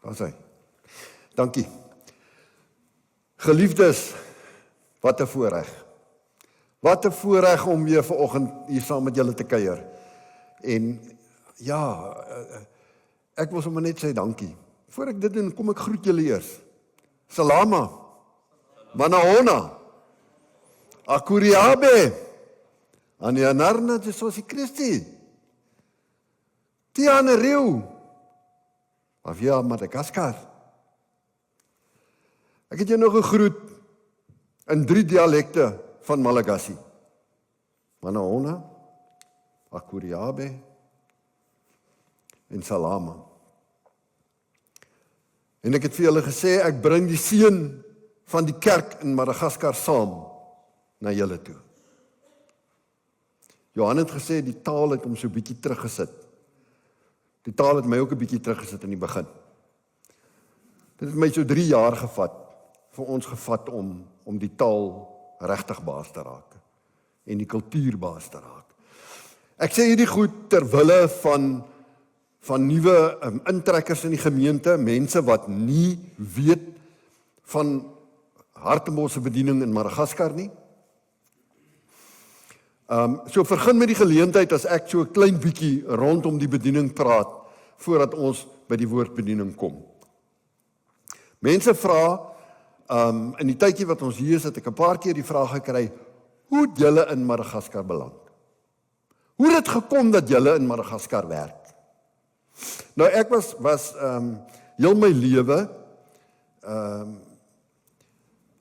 Daar is hy. Dankie. Geliefdes, wat 'n voorreg. Wat 'n voorreg om weer vanoggend hier saam met julle te kuier. En ja, ek wil sommer net sê dankie. Voor ek dit doen, kom ek groet julle eers. Salama. Manaona. Akuriabe. Anianarna Jesusi Christi. Tiana Riu. Avia Madagaskar. Ek het jou nog gegroet in 3 dialekte van Malagasy. Manaona, Akuriabe en Salama. En ek het vir julle gesê, ek bring die seën van die kerk in Madagaskar saam na julle toe. Johan het gesê, die taal het hom so 'n bietjie teruggesit. Die taal het my ook 'n bietjie teruggesit in die begin. Dit het my so 3 jaar vir ons gevat om die taal regtig baas te raak en die kultuur baas te raak. Ek sê hierdie goed ter wille van nuwe intrekkers in die gemeente, mense wat nie weet van Hartenbos se bediening in Madagaskar nie. So vergun met die geleentheid as ek so 'n klein bietjie rondom die bediening praat, voordat ons by die woordbediening kom. Mense vra, in die tydjie wat ons hier is, het ek 'n paar keer die vraag gekry, hoe het julle in Madagaskar beland? Hoe het dit gekom dat julle in Madagaskar werk? Nou ek was heel my lewe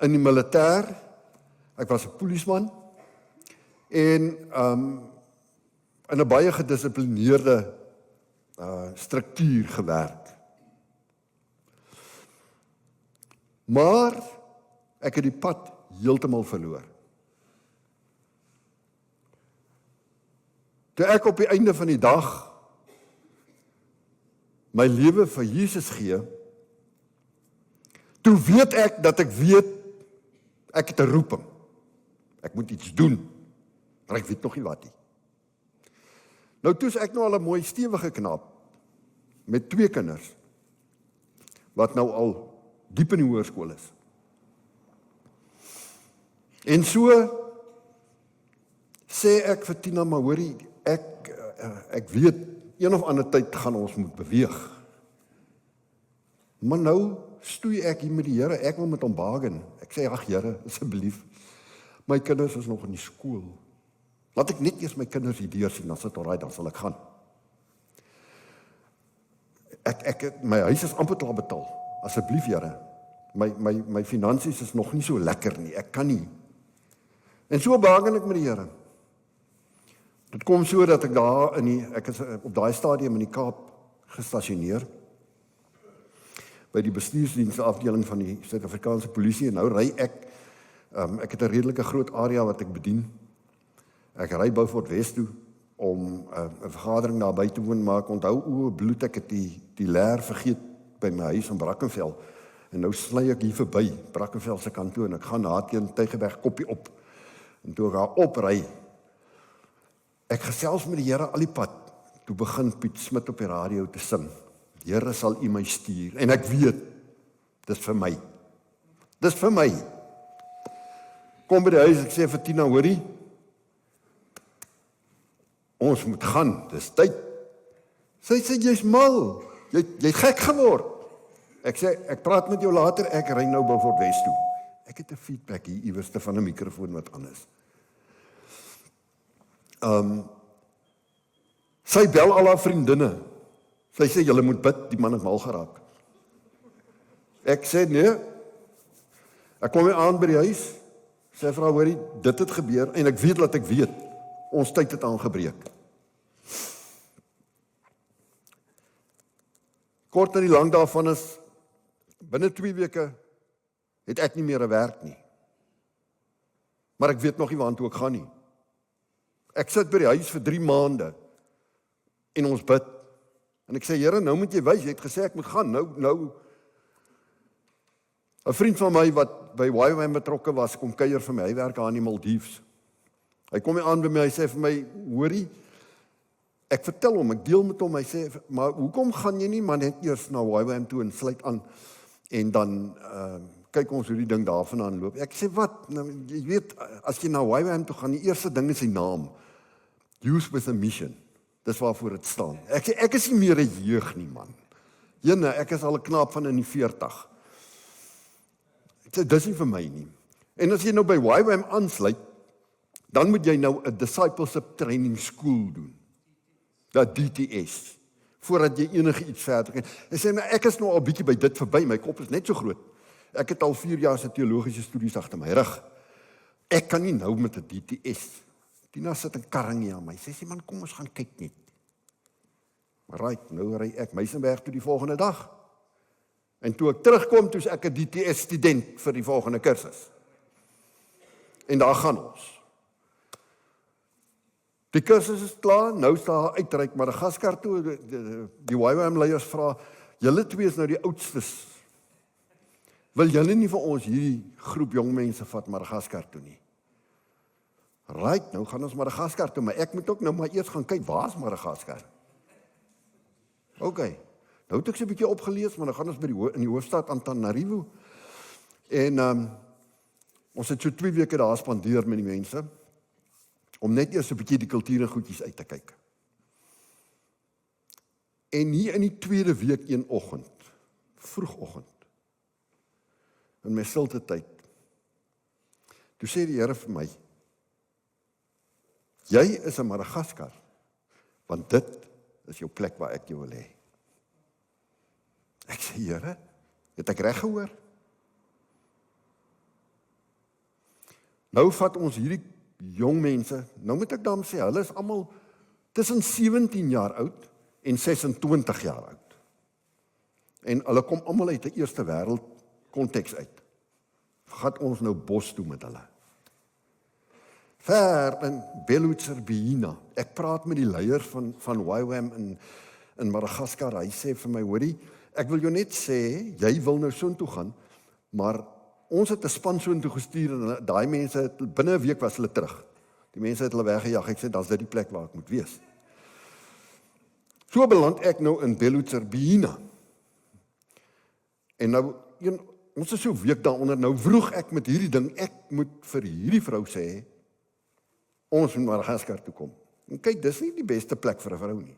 in die militêr. Ek was 'n polisieman en in 'n baie gedissiplineerde struktuur gewerk. Maar ek het die pad heeltemal verloor. Toe ek op die einde van die dag my lewe vir Jesus gee, toe weet ek dat ek weet, ek het 'n roeping. Ek moet iets doen, maar ek weet nog nie wat nie. Nou toe is ek nou al 'n mooi stewige knaap, met 2 kinders, wat nou al diep in die hoërskool is. En so sê ek vir Tina, maar hoorie, ek weet, een of ander tyd gaan ons moet beweeg. Maar nou stoei ek hier met die Here, ek wil met hom bagen. Ek sê, ag Here, asseblief, my kinders is nog in die skool. Laat ek net eers my kinders hier deur sien, dan sit alraai, dan sal ek gaan. My huis is amper klaar betaal. Asseblief Here, my finansies is nog nie so lekker nie, ek kan nie. En so bagen ek met die Here. Dit kom so dat ek is op daai stadium in die Kaap gestasioneer, by die bestuursdienste afdeling van die Suid-Afrikaanse polisie, en nou ry ek het 'n redelike groot area wat ek bedien. Ek ry Beaufort West toe, om 'n vergadering daar by te woon, maar ek onthou bloed, ek het die leer vergeet by my huis in Brackenfell, en nou sly ek hier verby Brackenfell se kantoor, en ek gaan na teen Tygerberg koppie op, en toe ek daar opry, ek gesels met die Here al die pad, toe begin Piet Smit op die radio te sing, Here sal U my stuur, en ek weet, dis vir my, dis vir my. Kom by die huis, ek sê vir Tina, hoorie, ons moet gaan, dis tyd. Sy sê, jy's mal, jy gek geword. Ek sê, ek praat met jou later, ek ry nou Beaufort West toe. Ek het 'n feedback hier, iewerste van 'n mikrofoon wat anders. Sy bel al haar vriendinne. Sy sê, julle moet bid, die man het mal geraak. Ek sê, nee, ek kom weer aan by die huis, sê vrou, hoorie, dit het gebeur, en ek weet dat ek weet, ons tyd het aangebreek. Kort en die lang daarvan is, binne 2 weke, het ek nie meer 'n werk nie. Maar ek weet nog nie waartoe ek gaan nie. Ek sit by die huis vir 3 maande, en ons bid. En ek sê, Here, nou moet jy wys, jy het gesê ek moet gaan, nou. 'n vriend van my wat by YWAM betrokke was, kom kuier vir my, hy werk aan die Maldives. Hy kom aan by my, hy sê vir my, hoorie, Ek vertel hom, ek deel met hom, hy sê, maar hoekom gaan jy nie maar net eers na YWAM toe en sluit aan, en dan kyk ons hoe die ding daarvandaan loop. Ek sê, wat? Nou, jy weet, as jy na YWAM toe gaan, die eerste ding is die naam. Youth with a Mission. Dis waarvoor dit staan. Ek sê, ek is nie meer 'n jeug nie, man. Jene, ek is al 'n knaap van in die 40. Ek sê, dis nie vir my nie. En as jy nou by YWAM aansluit, dan moet jy nou 'n discipleship training school doen. Dat DTS, voordat jy enige iets verder kan. Ek sê, ek is nou al bietjie by dit verby, my kop is net so groot. Ek het al 4 jaar se teologiese studies agter my rug. Ek kan nie nou met 'n DTS. Tina sit 'n karringie aan my. Sy sê, man, kom ons gaan kyk net. Right, nou ry ek Meisenberg toe die volgende dag. En toe ek terugkom, toe is ek 'n DTS student vir die volgende kursus. En daar gaan ons. Die kursus is klaar, nou is daar uitreik Madagaskar toe, die YWAM leiers vra, julle twee is nou die oudstes. Wil julle nie vir ons hierdie groep jong mense vat Madagaskar toe nie? Right, nou gaan ons Madagaskar toe, maar ek moet ook nou maar eers gaan kyk, waar is Madagaskar? OK, nou het ek so 'n bietjie opgelees, maar nou gaan ons in die hoofstad Antananarivo. En ons het so 2 weke daar spandeer met die mense, om net eers 'n bietjie die kulture goedjies uit te kyk. En hier in die tweede week een oggend, vroegoggend, in my stilte tyd, toe sê die Here vir my, jy is in Madagaskar, want dit is jou plek waar ek jou wil hê. Ek sê, Here, het ek reg gehoor? Nou vat ons hierdie jong mense, nou moet ek dan sê, hulle is almal tussen 17 jaar oud en 26 jaar oud. En hulle kom almal uit 'n eerste wêreld konteks uit. Gaan ons nou bos toe met hulle. Ver in Belutserbina. Ek praat met die leier van YWAM in Madagaskar. Hy sê vir my, hoorie, ek wil jou net sê, jy wil nou soontoe gaan, maar ons het 'n span soontoe gestuur en daai mense het binne 'n week was hulle terug. Die mense het hulle weggejag. Ek sê, dis dit die plek waar ek moet wees. So beland ek nou in Belutserbina. En nou ons is so 'n week daaronder, nou vroeg ek met hierdie ding, ek moet vir hierdie vrou sê, ons moet Madagaskar toe kom. En kyk, dis nie die beste plek vir 'n vrou nie.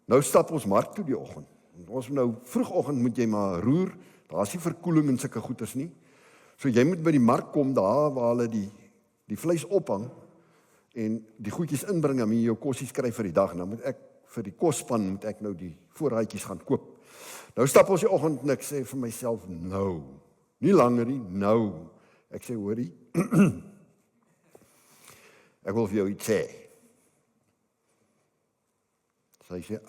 Nou stap ons mark toe die oggend. Ons nou, vroegoggend moet jy maar roer, daar is nie verkoeling en sulke goeders nie. So jy moet by die mark kom, daar waar hulle die vleis ophang, en die goedjies inbring, en jy jou kossies kry vir die dag, en dan moet ek, vir die kosspan, moet ek nou die voorraadjies gaan koop. Nou stap ons die oggend, en ek sê vir myself, nou, nie langer nie, nou. Ek sê, hoorie, ek wil vir jou iets sê. Sy sê,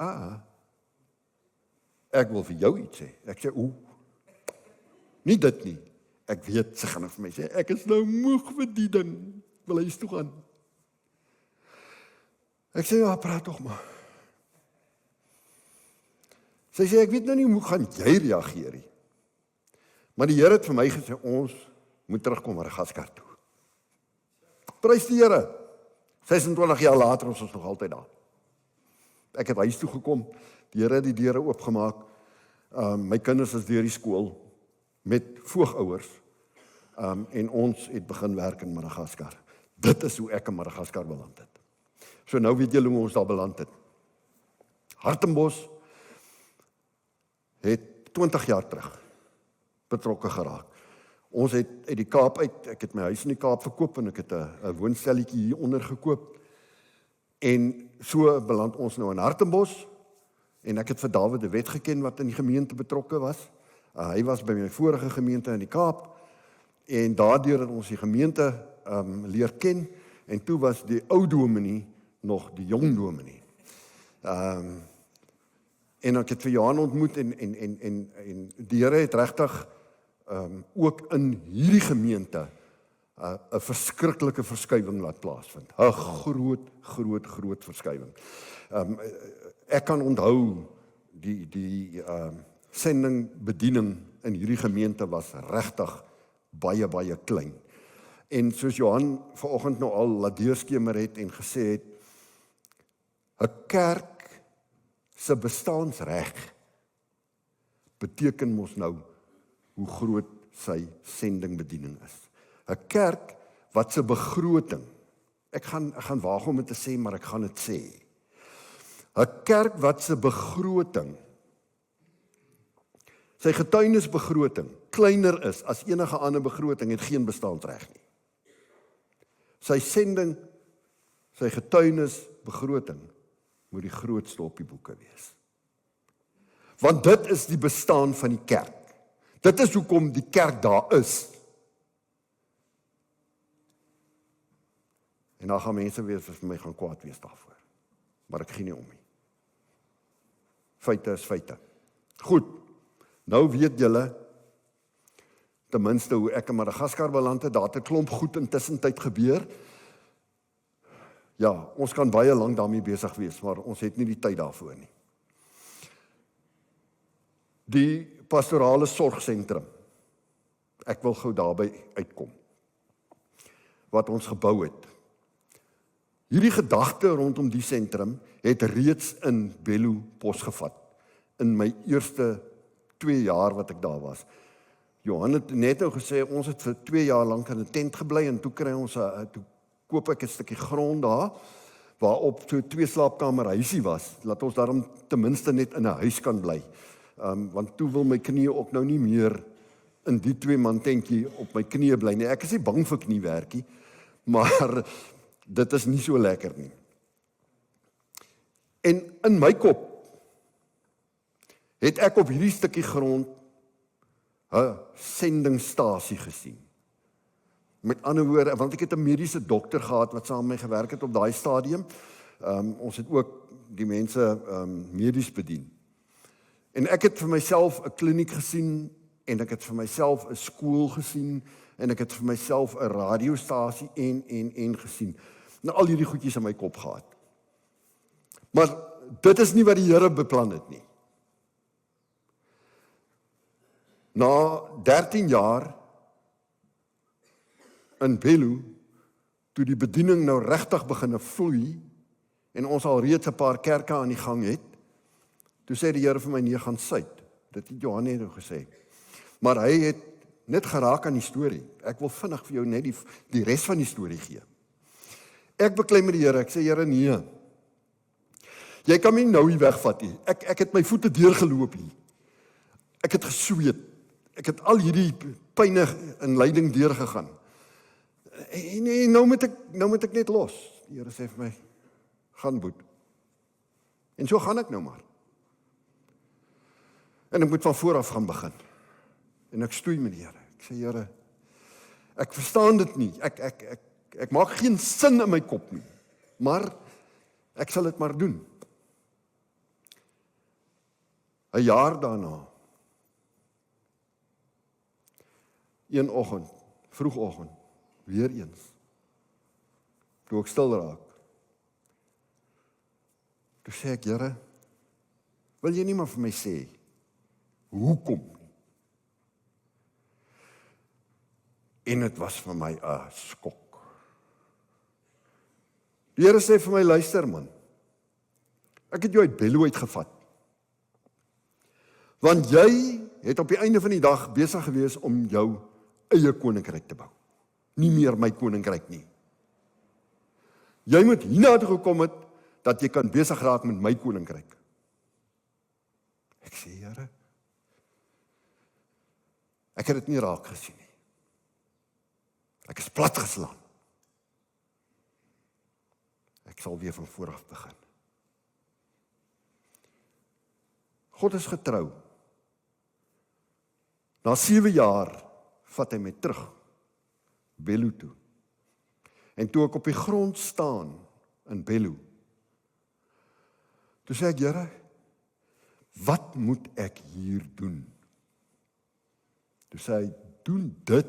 ek wil vir jou iets sê. Ek sê, nie dit nie. Ek weet, sy gaan vir my sê, ek is nou moeg vir die ding, wil huis toe gaan. Ek sê, ja, praat toch maar. Sy sê, ek weet nou nie, hoe gaan jy reageer nie. Maar die Here het vir my gesê, ons moet terugkom Madagaskar toe. Prys die Here. 26 jaar later ons is nog altyd daar. Ek het huis toe gekom, die Here het die deure oopgemaak, my kinders is deur die skool, met voogouers, en ons het begin werk in Madagaskar. Dit is hoe ek in Madagaskar beland het. So nou weet julle hoe ons daar beland het. Hartenbos het 20 jaar terug betrokke geraak. Ons het uit die Kaap uit, ek het my huis in die Kaap verkoop en ek het 'n woonstelletjie hier onder gekoop. En so beland ons nou in Hartenbos en ek het vir David de Wet geken wat in die gemeente betrokke was. Hy was by my vorige gemeente in die Kaap en daardeur het ons die gemeente leer ken en toe was die ou dominee nog die jong dominee. En ek het vir Johan ontmoet en die Here het regtig ook in hierdie gemeente 'n verskriklike verskywing laat plaasvind. 'n groot verskywing. Ek kan onthou die sendingbediening in hierdie gemeente was regtig baie klein. En soos Johan vanoggend nou al laat deurskemer het en gesê het, 'n kerk se bestaansreg beteken mos nou hoe groot sy sendingbediening is. 'n Kerk wat se begroting, ek gaan waag om dit te sê, maar ek gaan dit sê. 'n Kerk wat se begroting, sy getuienisbegroting, kleiner is as enige ander begroting, het geen bestaansreg nie. Sy sending, sy getuienisbegroting, moet die grootste op die boeke wees. Want dit is die bestaan van die kerk. Dit is hoekom die kerk daar is. En dan gaan mense weer vir my gaan kwaad wees daarvoor. Maar ek gee nie om nie. Feite is feite. Goed, nou weet julle, ten minste hoe ek in Madagaskar beland het, daar het 'n klomp goed intussen tyd gebeur. Ja, ons kan baie lank daarmee besig wees, maar ons het nie die tyd daarvoor nie. Die pastorale sorgsentrum, ek wil gou daarby uitkom, wat ons gebou het. Hierdie gedagte rondom die sentrum het reeds in Bello posgevat, in my eerste 2 jaar wat ek daar was. Johan het net nou gesê, ons het vir 2 jaar lank in 'n tent gebly, en toe toe koop ek 'n stukkie grond daar, waarop so 2 slaapkamer huisie was, laat ons daarom ten minste net in 'n huis kan bly. Want toe wil my knieë ook nou nie meer in die 2-man tentjie op my knieë bly nie. Ek is nie bang vir kniewerkie, maar dit is nie so lekker nie. En in my kop het ek op hierdie stukkie grond 'n sendingstasie gesien. Met ander woorde, want ek het 'n mediese dokter gehad wat saam met my gewerk het op daai stadium. Ons het ook die mense medies bedien. En ek het vir myself 'n kliniek gesien, en ek het vir myself 'n skool gesien, en ek het vir myself 'n radiostasie en gesien. Nou al hierdie goedjies in my kop gehad. Maar dit is nie wat die Here beplan het nie. Na 13 jaar in Bello, toe die bediening nou regtig begine vloei, en ons al reeds 'n paar kerke aan die gang het, toe sê die Here vir my, nee, gaan suid. Dit het Johan net gesê. Maar hy het net geraak aan die storie. Ek wil vinnig vir jou net die res van die storie gee. Ek beklei met die Here, ek sê, Here, nee. Jy kan my nou hier wegvat nie. Ek het my voete deurgeloop hier. Ek het gesweet. Ek het al hierdie pyne en lyding deurgegaan. En nou moet ek net los. Die Here sê vir my, gaan Boet. En so gaan ek nou maar. En ek moet van voor af gaan begin. En ek stoei met die Here. Ek sê, Here, ek verstaan dit nie. Ek maak geen sin in my kop nie. Maar ek sal dit maar doen. 'n jaar daarna, een oggend, vroegoggend, weer eens, toe ek stil raak, toe sê ek, Here, wil jy nie maar vir my sê, hoekom nie? En dit was vir my 'n skok. Die Here sê vir my, luister man, ek het jou uit Bello uitgevat, want jy het op die einde van die dag besig gewees om jou eie koninkryk te bou. Nie meer my koninkryk nie. Jy moet hierna toe gekom het, dat jy kan besig raak met my koninkryk. Ek sê, Here, ek het dit nie raak gesien nie. Ek is platgeslaan. Ek sal weer van voor af begin. God is getrou. Na 7 jaar vat hy my terug, Bello toe. En toe ek op die grond staan in Bello, toe sê ek, Here, wat moet ek hier doen? Toe sê hy, doen dit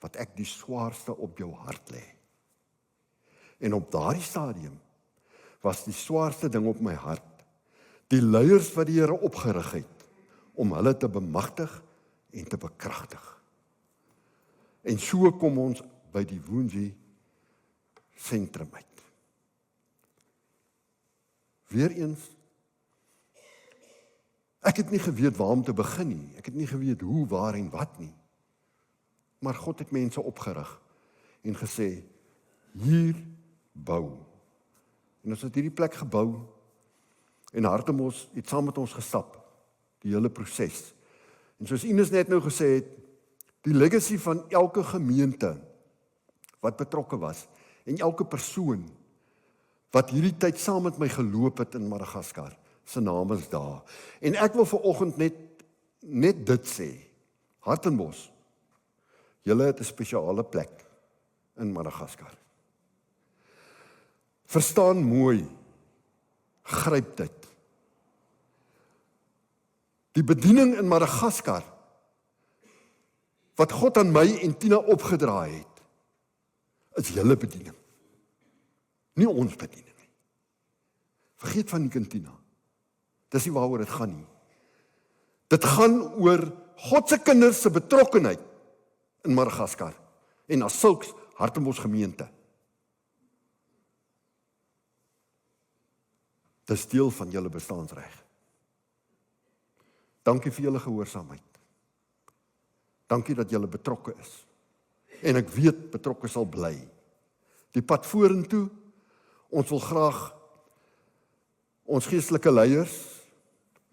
wat ek die swaarste op jou hart lê. En op daardie stadium was die swaarste ding op my hart, die leiers wat die Here opgerig het, om hulle te bemagtig en te bekragtig. En so kom ons by die Woensdrie sentrum uit. Weereens, ek het nie geweet waar om te begin nie. Ek het nie geweet hoe, waar en wat nie. Maar God het mense opgerig en gesê, hier bou. En ons het hierdie plek gebou en Hartemos het saam met ons gestap, die hele proses. En soos Ines net nou gesê het, die legacy van elke gemeente wat betrokke was en elke persoon wat hierdie tyd saam met my geloop het in Madagaskar, se naam is daar. En ek wil vanoggend net dit sê, Hartemos, julle het 'n spesiale plek in Madagaskar. Verstaan mooi, gryp dit. Die bediening in Madagaskar, wat God aan my en Tina opgedraai het, is julle bediening. Nie ons bediening nie. Vergeet van Nick en Tina. Dis nie waaroor dit gaan nie. Dit gaan oor God se kinders se betrokkenheid in Madagaskar en as sulks Hartemos gemeente. Dis deel van julle bestaansreg. Dankie vir julle gehoorsaamheid. Dankie dat julle betrokke is. En ek weet betrokke sal bly. Die pad vorentoe, ons wil graag ons geestelike leiers,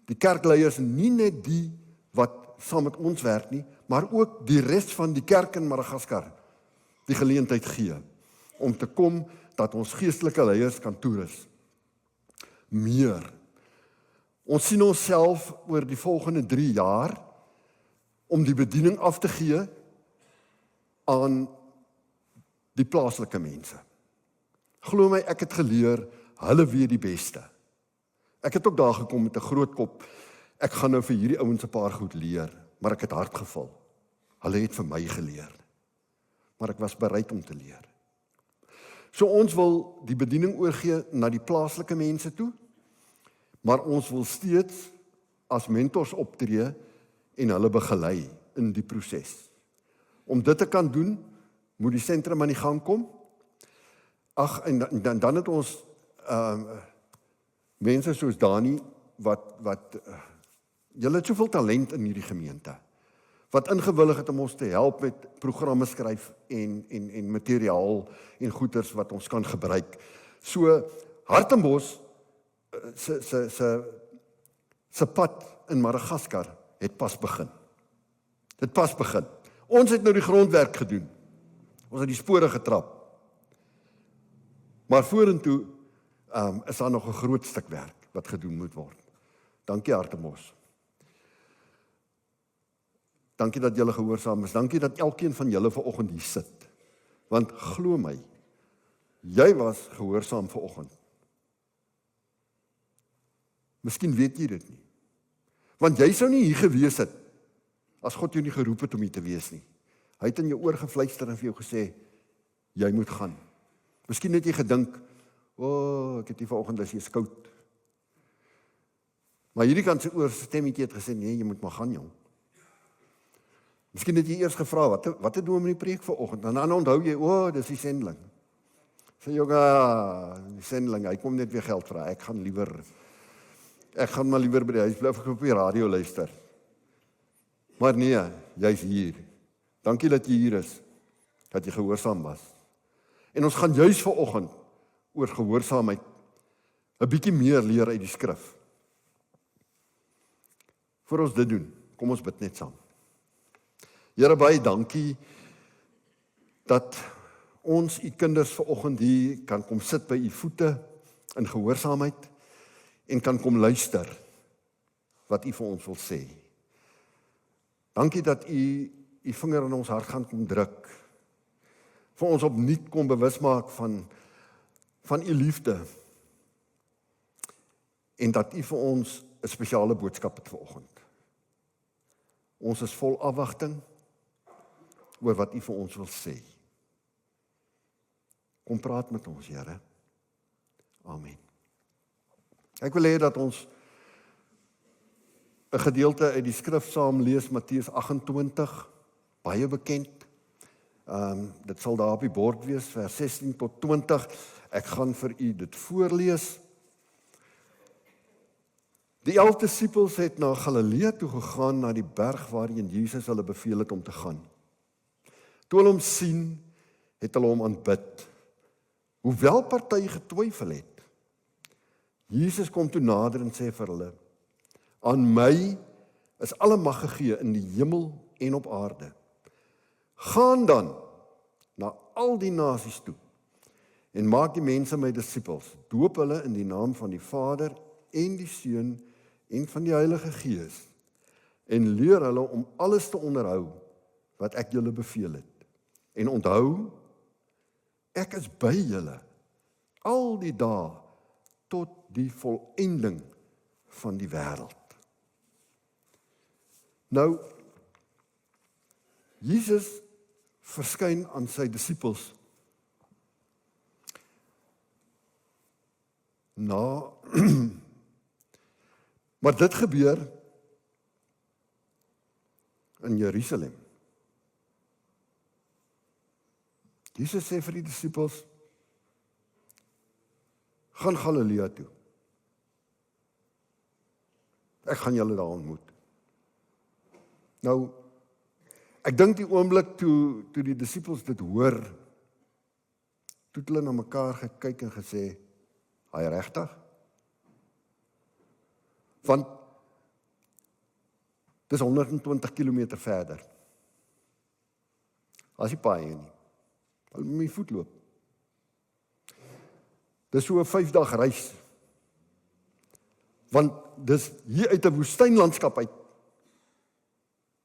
die kerkleiers, nie net die wat saam met ons werk nie, maar ook die res van die kerk in Madagaskar die geleentheid gee om te kom dat ons geestelike leiers kan toerus. Meer. Ons sien onsself oor die volgende 3 jaar om die bediening af te gee aan die plaaslike mense. Glo my, ek het geleer, hulle weet die beste. Ek het ook daar gekom met 'n groot kop, ek gaan nou vir hierdie ouens 'n paar goed leer, maar ek het hard geval. Hulle het vir my geleer, maar ek was bereid om te leer. So ons wil die bediening oorgee na die plaaslike mense toe, maar ons wil steeds as mentors optree en hulle begelei in die proses. Om dit te kan doen, moet die sentrum aan die gang kom. Ag, en dan het ons mense soos Dani, wat julle het soveel talent in hierdie gemeente, wat ingewillig het om ons te help met programme skryf en materiaal en goeders wat ons kan gebruik. So, Hartemos se pad in Madagaskar het pas begin. Dit pas begin. Ons het nou die grondwerk gedoen. Ons het die spore getrap. Maar vorentoe is daar nog 'n groot stuk werk wat gedoen moet word. Dankie Hartemos. Dankie dat julle gehoorsaam is. Dankie dat elkeen van julle vanoggend hier sit. Want glo my, jy was gehoorsaam vanoggend. Miskien weet jy dit nie. Want jy sou nie hier gewees het as God jou nie geroep het om hier te wees nie. Hy het in jou oor gefluister en vir jou gesê, jy moet gaan. Miskien het jy gedink, ek het hier vanoggend as jy is koud. Maar hierdie kant se oor stemmetjie het gesê, nee, jy moet maar gaan, jong. Miskien het jy eers gevra, wat het doen met die preek vanoggend? En dan onthou jy, dis die sendeling. Sê jy, die sendeling, hy kom net weer geld vra. Ek gaan maar liewer by die huis bly of ek op die radio luister. Maar nee, jy's hier. Dankie dat jy hier is, dat jy gehoorsaam was. En ons gaan juis vanoggend oor gehoorsaamheid 'n bietjie meer leer uit die skrif. Voor ons dit doen, kom ons bid net saam. Here, baie dankie dat ons u kinders vanoggend hier kan kom sit by u voete in gehoorsaamheid en kan kom luister wat u vir ons wil sê. Dankie dat u vinger in ons hart gaan kom druk. Vir ons opnuut kom bewus maak van u liefde. En dat u vir ons 'n spesiale boodskap het vanoggend. Ons is vol afwagting oor wat u vir ons wil sê. Kom praat met ons, Here. Amen. Ek wil hê dat ons 'n gedeelte uit die skrif saam lees, Matteus 28, baie bekend. Dit sal daar op die bord wees, vers 16 tot 20. Ek gaan vir u dit voorlees. Die 11 disippels het na Galilea toe gegaan, na die berg waarheen Jesus hulle beveel het om te gaan. Toe hulle hom sien, het hulle hom aanbid, hoewel party getwyfel het. Jesus kom toe nader en sê vir hulle, aan my is alle mag gegee in die hemel en op aarde. Gaan dan na al die nasies toe en maak die mense my disippels, doop hulle in die naam van die Vader en die Seun en van die Heilige Gees en leer hulle om alles te onderhou wat ek julle beveel het. En onthou, ek is by julle al die dae tot die volëinding van die wêreld. Nou, Jesus verskyn aan sy disippels maar dit gebeur in Jerusalem. Jesus sê vir die disippels, gaan Galilea toe. Ek gaan julle daar ontmoet. Nou, ek dink die oomblik toe die disippels dit hoor, toe het hulle na mekaar gekyk en gesê, hy regtig? Want dis 120 kilometer verder. As die paai nie. Hulle moet met voet loop. Dis so 'n 5 dag reis. Want dis hier uit 'n woestynlandskap uit.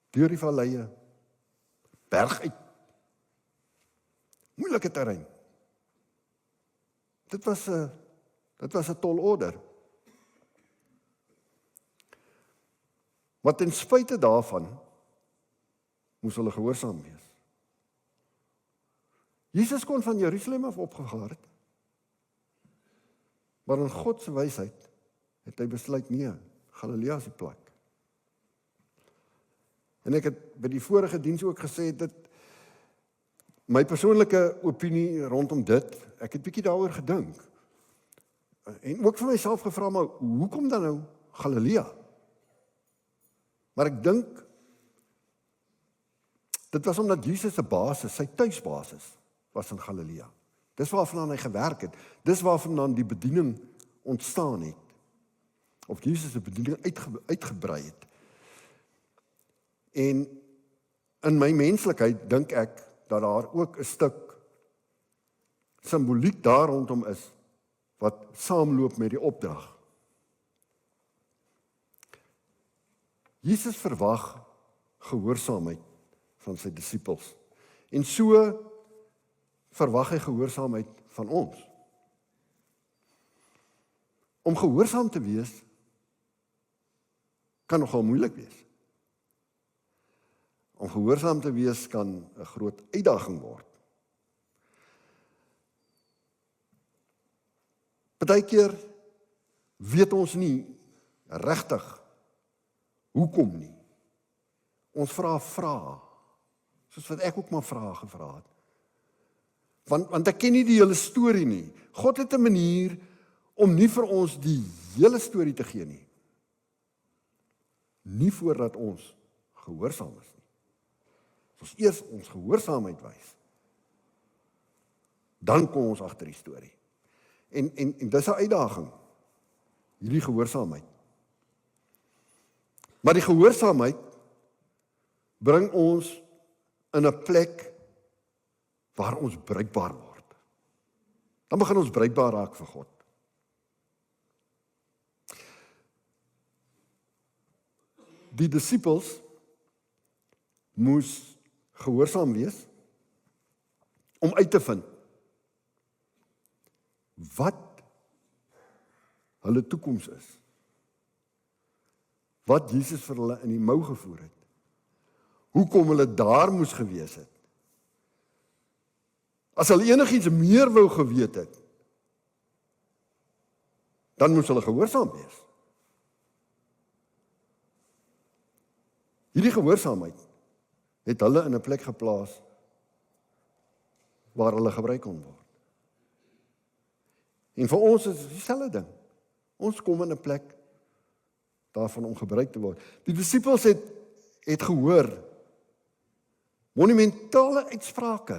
Deur die valleie, berg uit. Moeilike terrein. Dit was 'n tolorder. Maar ten spyte daarvan moes hulle gehoorsaam wees. Jesus kon van Jerusalem af opgegaar het. Maar in God se wysheid het hy besluit, nee, Galilea is die plek. En ek het by die vorige diens ook gesê, dat my persoonlike opinie rondom dit, ek het bietjie daaroor gedink. En ook vir myself gevra, maar hoekom dan nou Galilea? Maar ek dink, dit was omdat Jesus se basis, sy tuisbasis, was in Galilea. Dis waarvandaan hy gewerk het. Dis waarvandaan die bediening ontstaan het. Of Jesus se bediening uitgebrei het. En in my menslikheid dink ek dat daar ook 'n stuk simboliek daar rondom is wat saamloop met die opdrag. Jesus verwag gehoorsaamheid van sy disippels. En so verwag hy gehoorsaamheid van ons. Om gehoorsaam te wees kan nogal moeilik wees. Om gehoorsaam te wees kan 'n groot uitdaging word. Partykeer weet ons nie regtig hoekom nie. Ons vra vrae, soos wat ek ook maar vrae gevra het. Want ek ken nie die hele storie nie. God het 'n manier om nie vir ons die hele storie te gee nie. Nie voordat ons gehoorsaam is nie. Ons eers ons gehoorsaamheid wys. Dan kom ons agter die storie. En dis 'n uitdaging. Hierdie gehoorsaamheid. Maar die gehoorsaamheid bring ons in 'n plek waar ons bruikbaar word. Dan begin ons bruikbaar raak vir God. Die disippels moes gehoorsaam wees om uit te vind wat hulle toekoms is. Wat Jesus vir hulle in die mou gevoer het. Hoekom hulle daar moes gewees het. As hulle enigiets meer wou geweet het, dan moes hulle gehoorsaam wees. Hierdie gehoorsaamheid het hulle in 'n plek geplaas waar hulle gebruik kon word. En vir ons is dit dieselfde ding. Ons kom in 'n plek daarvan om gebruik te word. Die disippels het gehoor monumentale uitsprake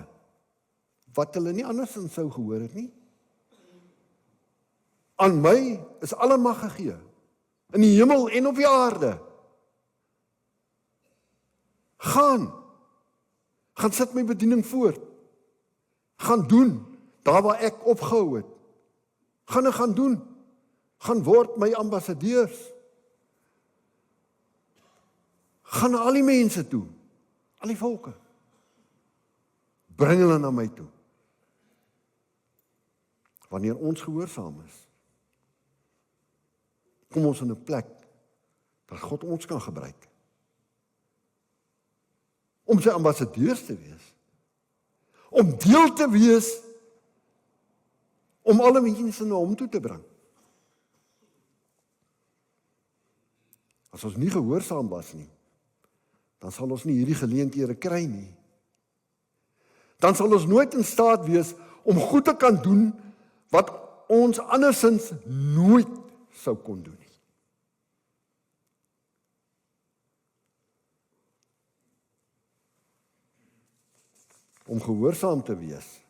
wat hulle nie andersins sou gehoor het nie. Aan my is alle mag gegee, in die hemel en op die aarde. Gaan sit my bediening voort. Gaan doen, daar waar ek opgehou het. Gaan doen. Gaan word my ambassadeurs. Gaan na al die mense toe, al die volke. Bring hulle na my toe. Wanneer ons gehoorsaam is, kom ons in 'n plek dat God ons kan gebruik. Om sy ambassadeurs te wees. Om deel te wees, om alle mense na hom toe te bring. As ons nie gehoorsaam was nie, dan sal ons nie hierdie geleenthede kry nie. Dan sal ons nooit in staat wees om goed te kan doen wat ons andersins nooit sou kon doen nie. Om gehoorsaam te wees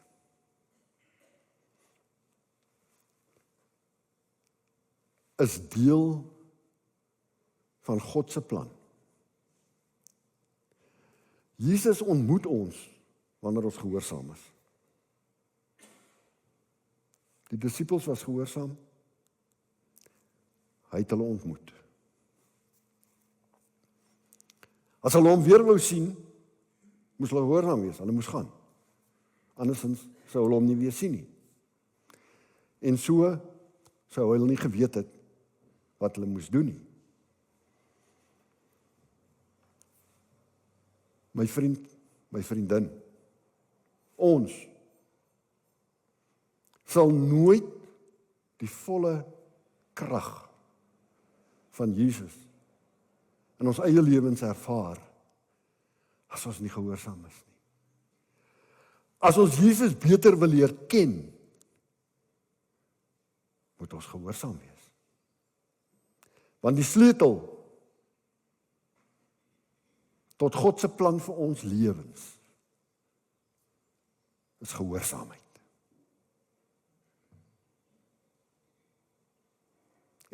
is deel van God se plan. Jesus ontmoet ons wanneer ons gehoorsaam is. Die disippels was gehoorsaam. Hy het hulle ontmoet. As hulle hom weer wou sien, moes hulle gehoorsaam wees, hulle moes gaan. Andersins sou hulle hom nie weer sien nie. En so sou hulle nie geweet het wat hulle moes doen nie. My vriend, my vriendin, ons sal nooit die volle krag van Jesus in ons eie lewens ervaar as ons nie gehoorsaam is nie. As ons Jesus beter wil leer ken, moet ons gehoorsaam wees. Want die sleutel tot God se plan vir ons lewens is gehoorsaamheid.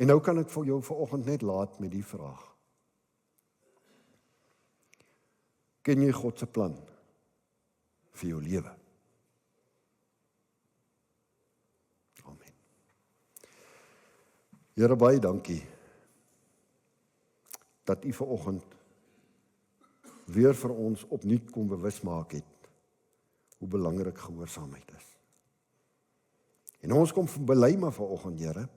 En nou kan ek vir jou vanoggend net laat met die vraag. Ken jy God se plan vir jou lewe? Amen. Here, baie dankie dat U vanoggend weer vir ons opnuut kom bewus maak het hoe belangrik gehoorsaamheid is. En ons kom bely maar vanoggend, Here,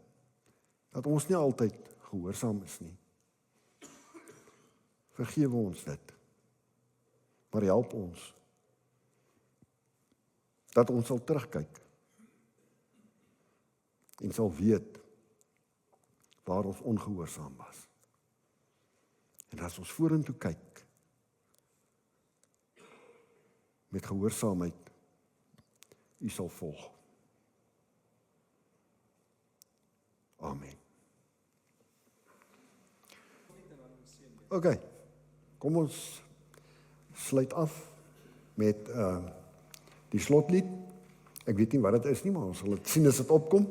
dat ons nie altyd gehoorsaam is nie. Vergewe ons dit. Maar help ons dat ons sal terugkyk en sal weet waar ons ongehoorsaam was. En as ons vorentoe kyk met gehoorsaamheid, U sal volg. Amen. OK, kom ons sluit af met die slotlied. Ek weet nie wat dit is nie, maar ons sal dit sien as dit opkom.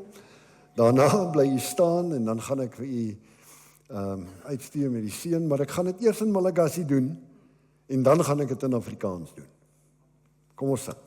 Daarna bly U staan en dan gaan ek vir U uitstuur met die seën, maar ek gaan dit eers in Malagasy doen en dan gaan ek dit in Afrikaans doen. Kom ons sing.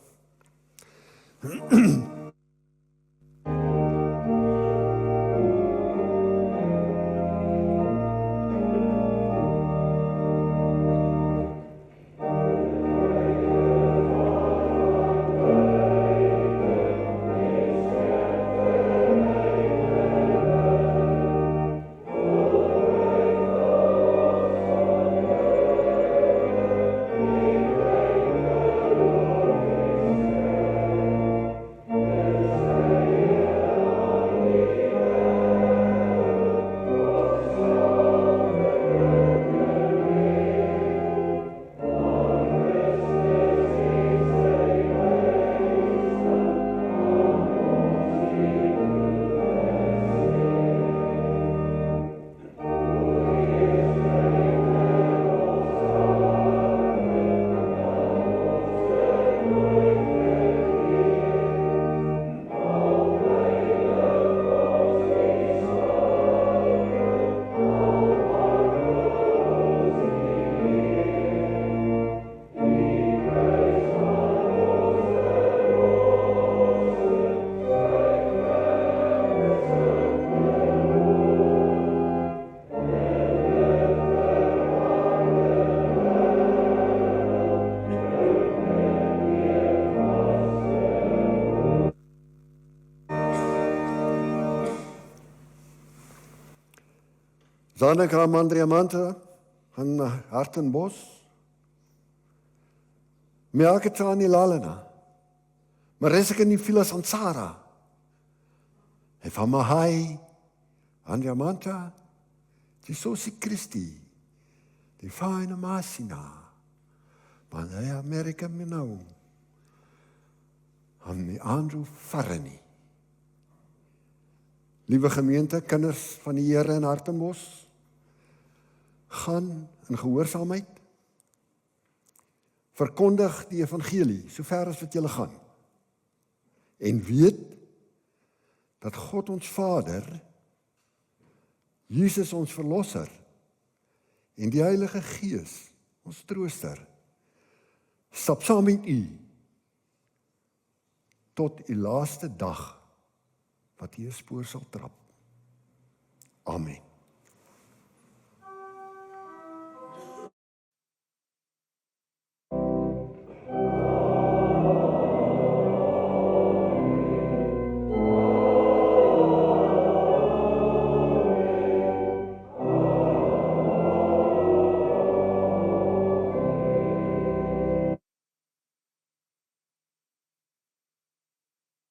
Zanneke Mandriamante van Hartenbos. Meaketsani Lalena. Mareseke ni Filas Ansara. En van Mahai, Andriamanta, Jesusi Christi, die fijne Masina, maar hij Amerika minau, aan die Andrew Farreni. Liewe gemeente, kinders van die Here in Hartenbos, gaan in gehoorsaamheid, verkondig die evangelie, so ver as wat julle gaan, en weet, dat God ons Vader, Jesus ons Verlosser, en die Heilige Gees, ons Trooster, stap saam met u, tot u laaste dag, wat u spoor sal trap. Amen.